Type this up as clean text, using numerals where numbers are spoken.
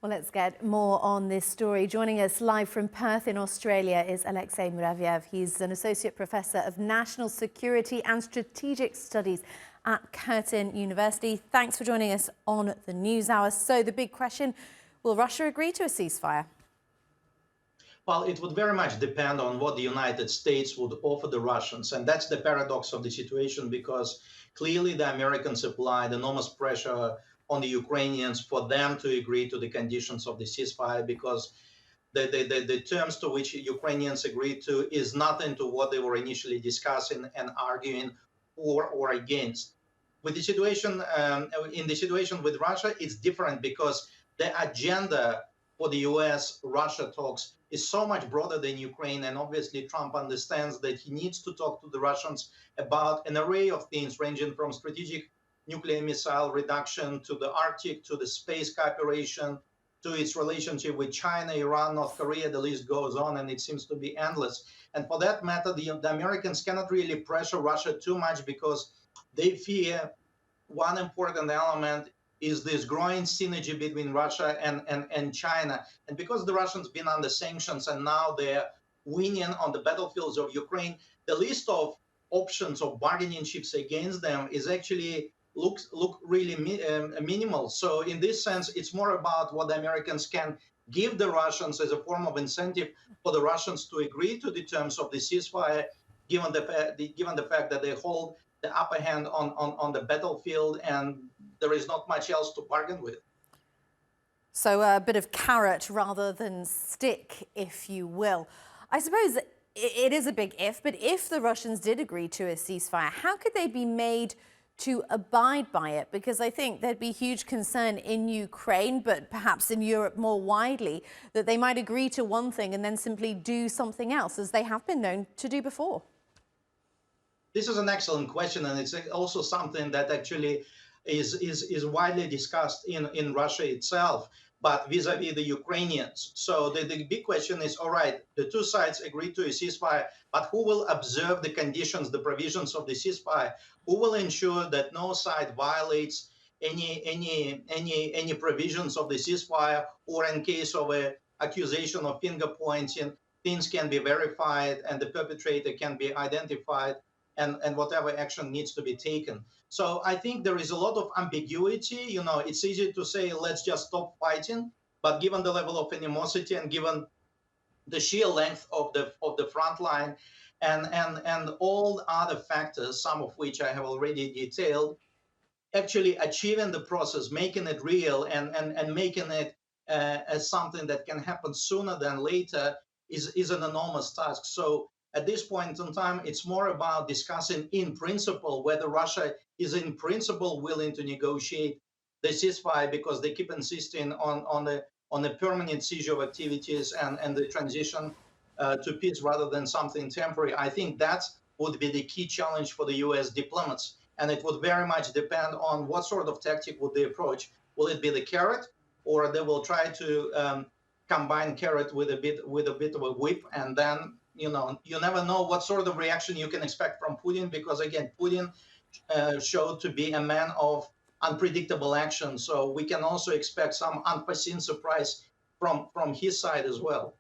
Well, let's get more on this story. Joining us live from Perth in Australia is Alexey Muraviev. He's an Associate Professor of National Security and Strategic Studies at Curtin University. Thanks for joining us on the News Hour. So the big question, will Russia agree to a ceasefire? Well, it would very much depend on what the United States would offer the Russians. And that's the paradox of the situation, because clearly the Americans applied enormous pressure on the Ukrainians for them to agree to the conditions of the ceasefire, because the terms to which Ukrainians agreed to is nothing to what they were initially discussing and arguing for or against. With the situation, in the situation with Russia, it's different because the agenda for the US-Russia talks is so much broader than Ukraine. And obviously, Trump understands that he needs to talk to the Russians about an array of things, ranging from strategic nuclear missile reduction to the Arctic, to the space cooperation, to its relationship with China, Iran, North Korea. The list goes on, and it seems to be endless. And for that matter, the Americans cannot really pressure Russia too much, because they fear one important element is this growing synergy between Russia and China. And because the Russians been under sanctions and now they're winning on the battlefields of Ukraine, the list of options of bargaining chips against them is actually look really minimal. So in this sense, it's more about what the Americans can give the Russians as a form of incentive for the Russians to agree to the terms of the ceasefire, given the fact that they hold the upper hand on the battlefield, and there is not much else to bargain with. So a bit of carrot rather than stick, if you will. I suppose it is a big if, but if the Russians did agree to a ceasefire, how could they be made to abide by it? Because I think there'd be huge concern in Ukraine, but perhaps in Europe more widely, that they might agree to one thing and then simply do something else, as they have been known to do before. This is an excellent question, and it's also something that actually is widely discussed in Russia itself, but vis-a-vis the Ukrainians. So the big question is, all right, the two sides agree to a ceasefire, but who will observe the conditions, the provisions of the ceasefire? Who will ensure that no side violates any provisions of the ceasefire, or in case of an accusation of finger pointing, things can be verified and the perpetrator can be identified, and whatever action needs to be taken. So I think there is a lot of ambiguity. You know, it's easy to say, let's just stop fighting. But given the level of animosity and given the sheer length of the front line and all other factors, some of which I have already detailed, actually achieving the process, making it real and making it as something that can happen sooner than later is an enormous task. So at this point in time, it's more about discussing in principle whether Russia is in principle willing to negotiate the ceasefire, because they keep insisting on the permanent seizure of activities and the transition to peace rather than something temporary. I think that would be the key challenge for the US diplomats. And it would very much depend on what sort of tactic would they approach. Will it be the carrot, or they will try to combine carrot with a bit of a whip? And then, you know, you never know what sort of reaction you can expect from Putin, because again, Putin showed to be a man of unpredictable action. So we can also expect some unforeseen surprise from his side as well.